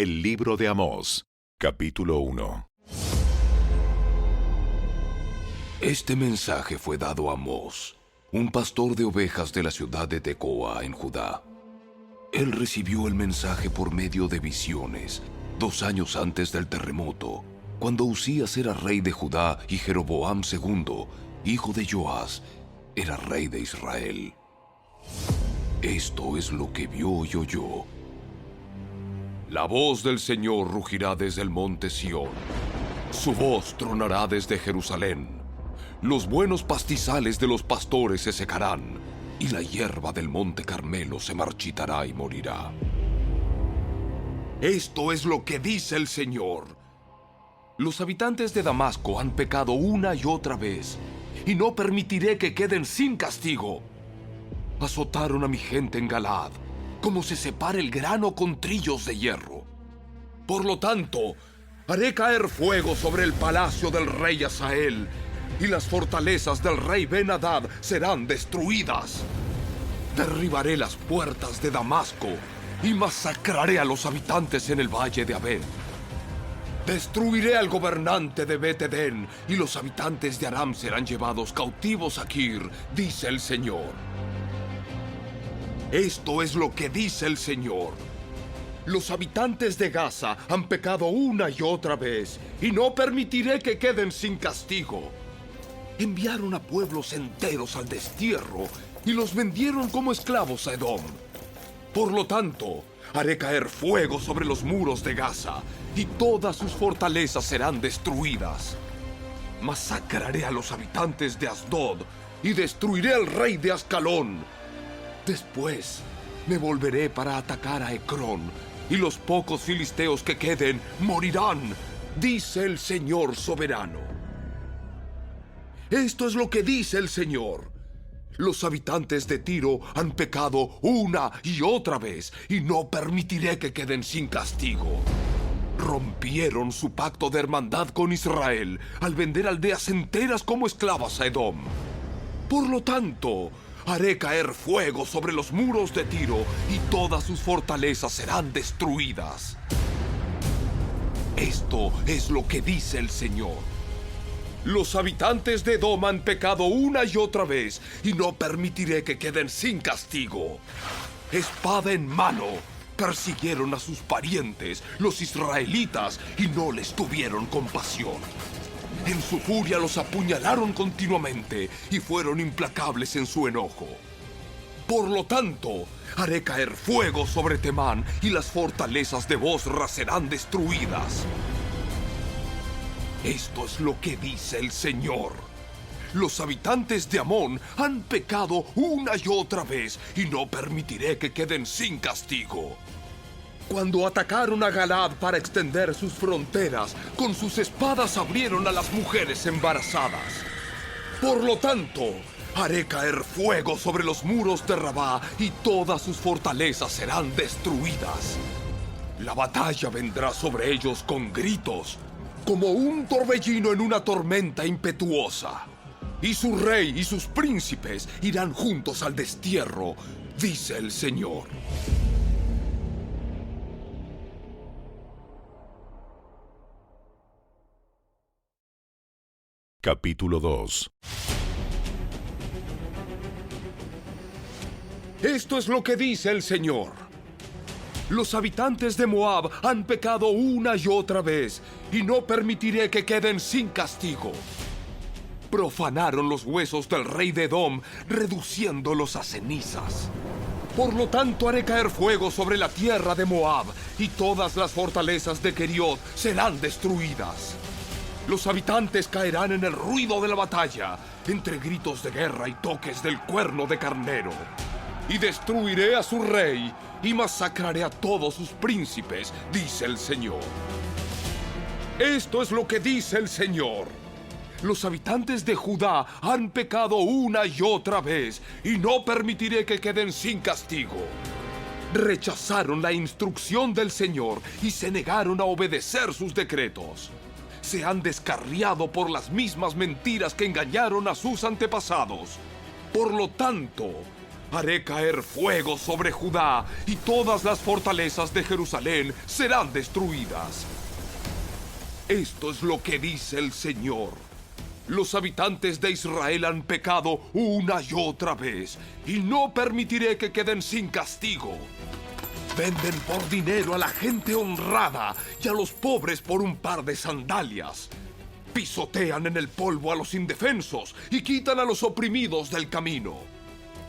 El libro de Amós, capítulo 1. Este mensaje fue dado a Amós, un pastor de ovejas de la ciudad de Tecoa, en Judá. Él recibió el mensaje por medio de visiones, 2 años antes del terremoto, cuando Uzías era rey de Judá y Jeroboam II, hijo de Joás, era rey de Israel. Esto es lo que vio y oyó. La voz del Señor rugirá desde el monte Sión. Su voz tronará desde Jerusalén. Los buenos pastizales de los pastores se secarán, y la hierba del monte Carmelo se marchitará y morirá. Esto es lo que dice el Señor. Los habitantes de Damasco han pecado una y otra vez, y no permitiré que queden sin castigo. Azotaron a mi gente en Galaad, como se separa el grano con trillos de hierro. Por lo tanto, haré caer fuego sobre el palacio del rey Hazael, y las fortalezas del rey Ben-Hadad serán destruidas. Derribaré las puertas de Damasco y masacraré a los habitantes en el valle de Abed. Destruiré al gobernante de Bet-Edén, y los habitantes de Aram serán llevados cautivos a Kir, dice el Señor. Esto es lo que dice el Señor. Los habitantes de Gaza han pecado una y otra vez, y no permitiré que queden sin castigo. Enviaron a pueblos enteros al destierro y los vendieron como esclavos a Edom. Por lo tanto, haré caer fuego sobre los muros de Gaza, y todas sus fortalezas serán destruidas. Masacraré a los habitantes de Asdod y destruiré al rey de Ascalón. Después me volveré para atacar a Ecrón, y los pocos filisteos que queden morirán, dice el Señor soberano. Esto es lo que dice el Señor. Los habitantes de Tiro han pecado una y otra vez, y no permitiré que queden sin castigo. Rompieron su pacto de hermandad con Israel al vender aldeas enteras como esclavas a Edom. Por lo tanto, haré caer fuego sobre los muros de Tiro, y todas sus fortalezas serán destruidas. Esto es lo que dice el Señor. Los habitantes de Edom han pecado una y otra vez, y no permitiré que queden sin castigo. Espada en mano, persiguieron a sus parientes, los israelitas, y no les tuvieron compasión. En su furia los apuñalaron continuamente, y fueron implacables en su enojo. Por lo tanto, haré caer fuego sobre Temán, y las fortalezas de Bosra serán destruidas. Esto es lo que dice el Señor. Los habitantes de Amón han pecado una y otra vez, y no permitiré que queden sin castigo. Cuando atacaron a Galaad para extender sus fronteras, con sus espadas abrieron a las mujeres embarazadas. Por lo tanto, haré caer fuego sobre los muros de Rabá, y todas sus fortalezas serán destruidas. La batalla vendrá sobre ellos con gritos, como un torbellino en una tormenta impetuosa. Y su rey y sus príncipes irán juntos al destierro, dice el Señor. Capítulo 2. Esto es lo que dice el Señor. Los habitantes de Moab han pecado una y otra vez, y no permitiré que queden sin castigo. Profanaron los huesos del rey de Edom, reduciéndolos a cenizas. Por lo tanto, haré caer fuego sobre la tierra de Moab, y todas las fortalezas de Keriot serán destruidas. Los habitantes caerán en el ruido de la batalla, entre gritos de guerra y toques del cuerno de carnero. Y destruiré a su rey, y masacraré a todos sus príncipes, dice el Señor. Esto es lo que dice el Señor. Los habitantes de Judá han pecado una y otra vez, y no permitiré que queden sin castigo. Rechazaron la instrucción del Señor y se negaron a obedecer sus decretos. Se han descarriado por las mismas mentiras que engañaron a sus antepasados. Por lo tanto, Haré caer fuego sobre Judá y todas las fortalezas de Jerusalén serán destruidas. Esto es lo que dice el Señor. Los habitantes de Israel han pecado una y otra vez, y no permitiré que queden sin castigo. Venden por dinero a la gente honrada y a los pobres por un par de sandalias. Pisotean en el polvo a los indefensos y quitan a los oprimidos del camino.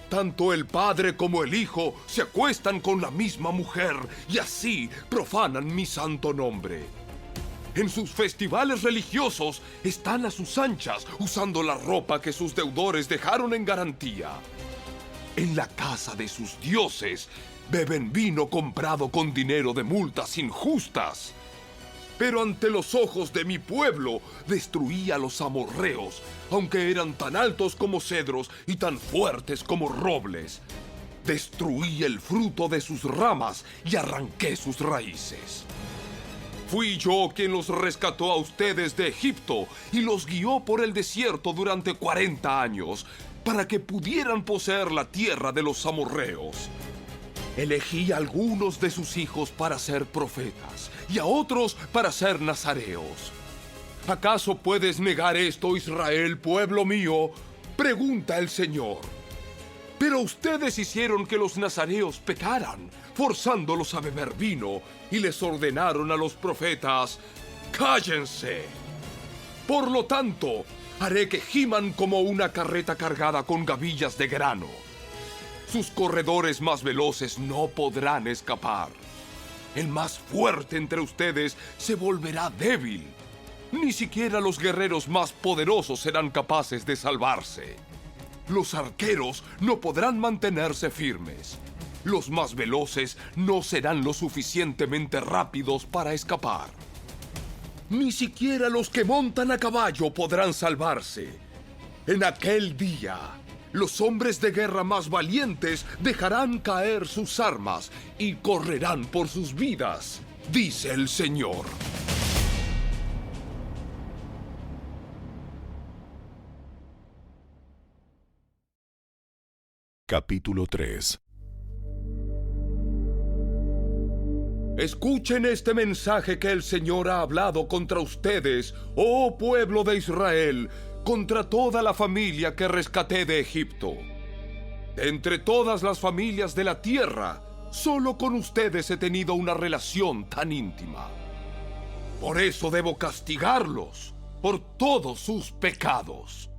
Tanto el padre como el hijo se acuestan con la misma mujer y así profanan mi santo nombre. En sus festivales religiosos están a sus anchas, usando la ropa que sus deudores dejaron en garantía. En la casa de sus dioses beben vino comprado con dinero de multas injustas. Pero ante los ojos de mi pueblo destruí a los amorreos, aunque eran tan altos como cedros y tan fuertes como robles. Destruí el fruto de sus ramas y arranqué sus raíces. Fui yo quien los rescató a ustedes de Egipto y los guió por el desierto durante 40 años para que pudieran poseer la tierra de los amorreos. Elegí a algunos de sus hijos para ser profetas y a otros para ser nazareos. ¿Acaso puedes negar esto, Israel, pueblo mío? Pregunta el Señor. Pero ustedes hicieron que los nazareos pecaran, forzándolos a beber vino, y les ordenaron a los profetas: ¡cállense! Por lo tanto, haré que giman como una carreta cargada con gavillas de grano. Sus corredores más veloces no podrán escapar. El más fuerte entre ustedes se volverá débil. Ni siquiera los guerreros más poderosos serán capaces de salvarse. Los arqueros no podrán mantenerse firmes. Los más veloces no serán lo suficientemente rápidos para escapar. Ni siquiera los que montan a caballo podrán salvarse. En aquel día, los hombres de guerra más valientes dejarán caer sus armas y correrán por sus vidas, dice el Señor. Capítulo 3. Escuchen este mensaje que el Señor ha hablado contra ustedes, oh pueblo de Israel, contra toda la familia que rescaté de Egipto. De entre todas las familias de la tierra, solo con ustedes he tenido una relación tan íntima. Por eso debo castigarlos por todos sus pecados.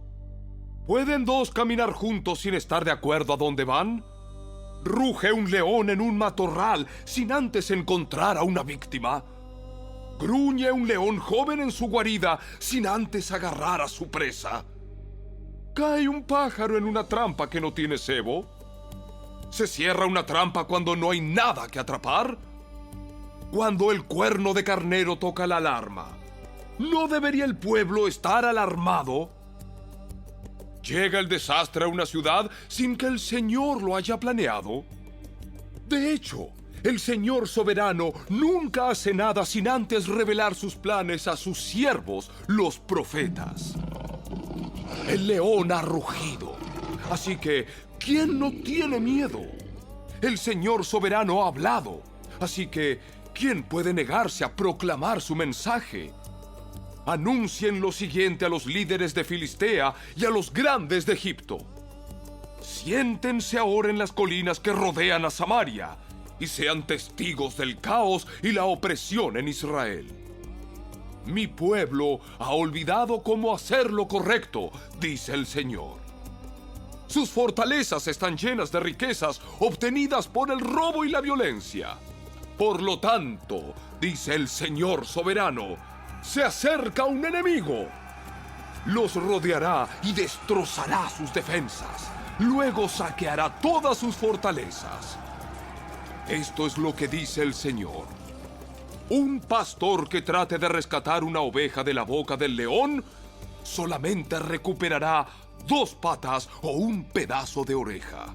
¿Pueden dos caminar juntos sin estar de acuerdo a dónde van? ¿Ruge un león en un matorral sin antes encontrar a una víctima? ¿Gruñe un león joven en su guarida sin antes agarrar a su presa? ¿Cae un pájaro en una trampa que no tiene cebo? ¿Se cierra una trampa cuando no hay nada que atrapar? Cuando el cuerno de carnero toca la alarma, ¿no debería el pueblo estar alarmado? ¿Llega el desastre a una ciudad sin que el Señor lo haya planeado? De hecho, el Señor soberano nunca hace nada sin antes revelar sus planes a sus siervos, los profetas. El león ha rugido, así que ¿quién no tiene miedo? El Señor soberano ha hablado, así que ¿quién puede negarse a proclamar su mensaje? Anuncien lo siguiente a los líderes de Filistea y a los grandes de Egipto. Siéntense ahora en las colinas que rodean a Samaria y sean testigos del caos y la opresión en Israel. Mi pueblo ha olvidado cómo hacer lo correcto, dice el Señor. Sus fortalezas están llenas de riquezas obtenidas por el robo y la violencia. Por lo tanto, dice el Señor soberano, se acerca un enemigo. Los rodeará y destrozará sus defensas. Luego saqueará todas sus fortalezas. Esto es lo que dice el Señor. Un pastor que trate de rescatar una oveja de la boca del león solamente recuperará 2 patas o un pedazo de oreja.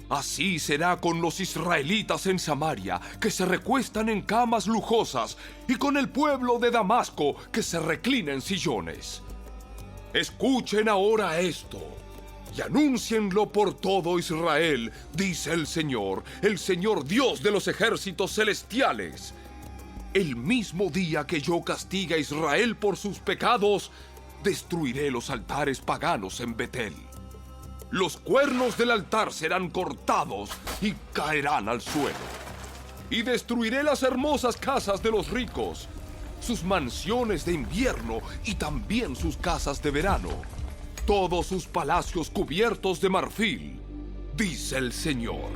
Así será con los israelitas en Samaria, que se recuestan en camas lujosas, y con el pueblo de Damasco, que se reclina en sillones. Escuchen ahora esto. y anúncienlo por todo Israel, dice el Señor Dios de los ejércitos celestiales. El mismo día que yo castigue a Israel por sus pecados, destruiré los altares paganos en Betel. Los cuernos del altar serán cortados y caerán al suelo. Y destruiré las hermosas casas de los ricos, sus mansiones de invierno y también sus casas de verano, todos sus palacios cubiertos de marfil, dice el Señor.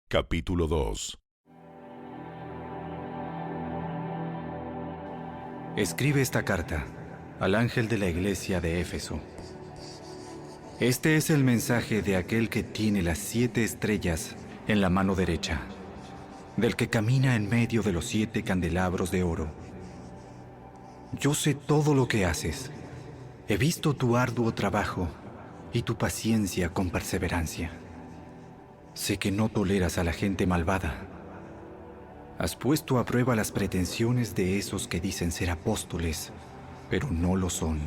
Capítulo 2. Escribe esta carta al ángel de la iglesia de Éfeso. Este es el mensaje de aquel que tiene las 7 estrellas en la mano derecha, del que camina en medio de los 7 candelabros de oro. Yo sé todo lo que haces. He visto tu arduo trabajo y tu paciencia con perseverancia. Sé que no toleras a la gente malvada. Has puesto a prueba las pretensiones de esos que dicen ser apóstoles, pero no lo son.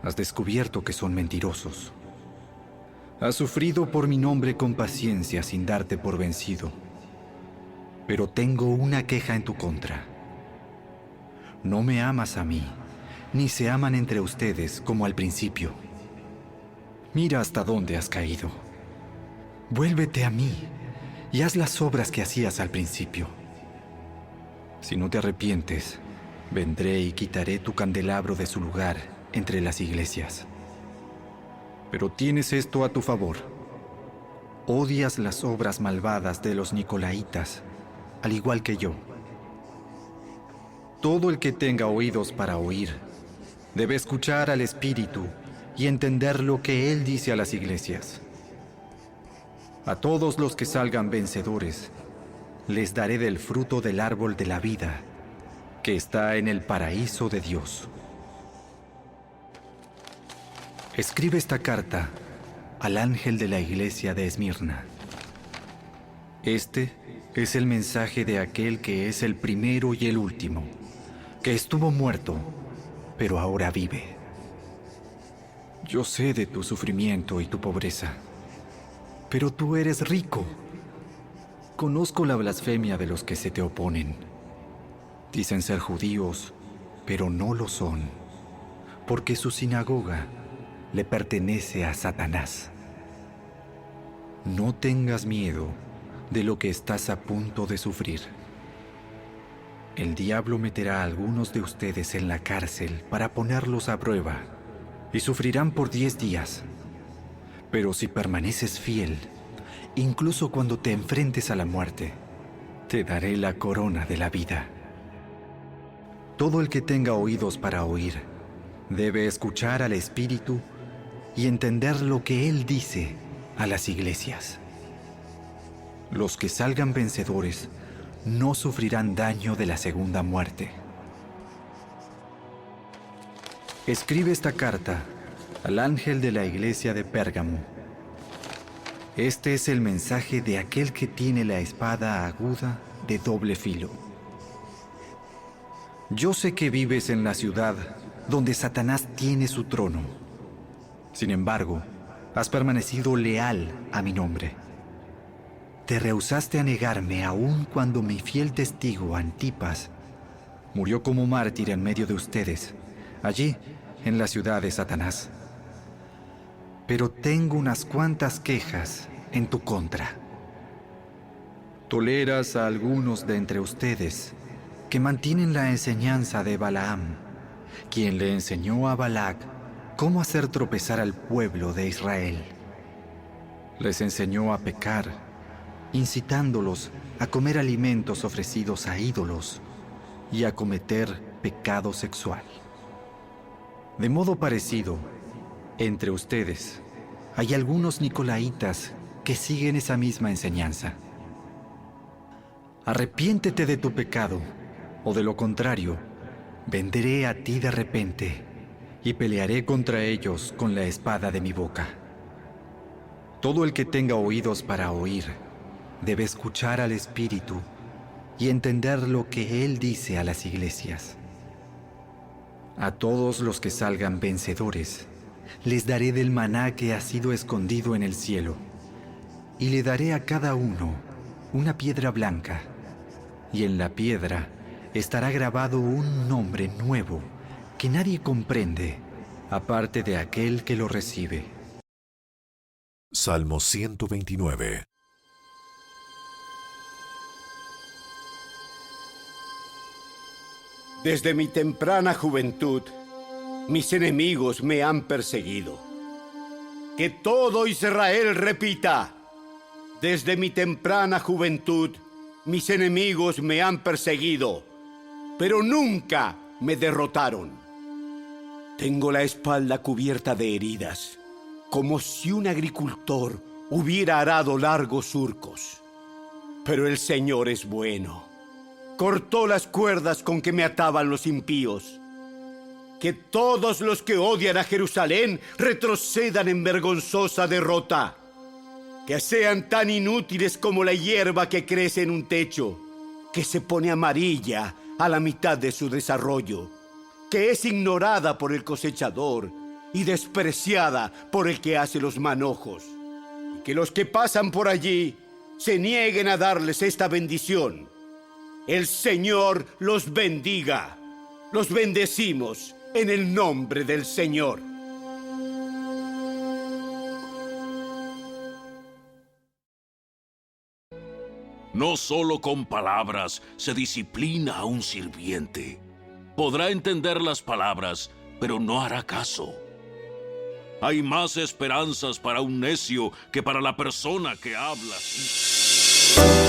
Has descubierto que son mentirosos. Has sufrido por mi nombre con paciencia sin darte por vencido. Pero tengo una queja en tu contra. No me amas a mí, ni se aman entre ustedes como al principio. Mira hasta dónde has caído. Vuélvete a mí y haz las obras que hacías al principio. Si no te arrepientes, vendré y quitaré tu candelabro de su lugar entre las iglesias. Pero tienes esto a tu favor. Odias las obras malvadas de los nicolaitas, al igual que yo. Todo el que tenga oídos para oír, debe escuchar al Espíritu y entender lo que Él dice a las iglesias. A todos los que salgan vencedores, les daré del fruto del árbol de la vida, que está en el paraíso de Dios. Escribe esta carta al ángel de la iglesia de Esmirna. Este es el mensaje de aquel que es el primero y el último, que estuvo muerto, pero ahora vive. Yo sé de tu sufrimiento y tu pobreza, pero tú eres rico. Conozco la blasfemia de los que se te oponen. Dicen ser judíos, pero no lo son, porque su sinagoga le pertenece a Satanás. No tengas miedo de lo que estás a punto de sufrir. El diablo meterá a algunos de ustedes en la cárcel para ponerlos a prueba, y sufrirán por 10 días. Pero si permaneces fiel, incluso cuando te enfrentes a la muerte, te daré la corona de la vida. Todo el que tenga oídos para oír, debe escuchar al Espíritu y entender lo que Él dice a las iglesias. Los que salgan vencedores no sufrirán daño de la segunda muerte. Escribe esta carta al ángel de la iglesia de Pérgamo. Este es el mensaje de aquel que tiene la espada aguda de doble filo. Yo sé que vives en la ciudad donde Satanás tiene su trono. Sin embargo, has permanecido leal a mi nombre. Te rehusaste a negarme aun cuando mi fiel testigo Antipas murió como mártir en medio de ustedes, allí en la ciudad de Satanás. Pero tengo unas cuantas quejas en tu contra. Toleras a algunos de entre ustedes que mantienen la enseñanza de Balaam, quien le enseñó a Balac cómo hacer tropezar al pueblo de Israel. Les enseñó a pecar, incitándolos a comer alimentos ofrecidos a ídolos y a cometer pecado sexual. De modo parecido, entre ustedes hay algunos nicolaitas que siguen esa misma enseñanza. Arrepiéntete de tu pecado, o de lo contrario, vendré a ti de repente y pelearé contra ellos con la espada de mi boca. Todo el que tenga oídos para oír debe escuchar al Espíritu y entender lo que Él dice a las iglesias. A todos los que salgan vencedores, les daré del maná que ha sido escondido en el cielo, y le daré a cada uno una piedra blanca, y en la piedra estará grabado un nombre nuevo que nadie comprende, aparte de aquel que lo recibe. Salmo 129. Desde mi temprana juventud, mis enemigos me han perseguido. Que todo Israel repita: desde mi temprana juventud, mis enemigos me han perseguido, pero nunca me derrotaron. Tengo la espalda cubierta de heridas, como si un agricultor hubiera arado largos surcos. Pero el Señor es bueno. Cortó las cuerdas con que me ataban los impíos. Que todos los que odian a Jerusalén retrocedan en vergonzosa derrota. Que sean tan inútiles como la hierba que crece en un techo, que se pone amarilla a la mitad de su desarrollo, que es ignorada por el cosechador y despreciada por el que hace los manojos. Y que los que pasan por allí se nieguen a darles esta bendición. El Señor los bendiga. Los bendecimos en el nombre del Señor. No solo con palabras se disciplina a un sirviente. Podrá entender las palabras, pero no hará caso. Hay más esperanzas para un necio que para la persona que habla así.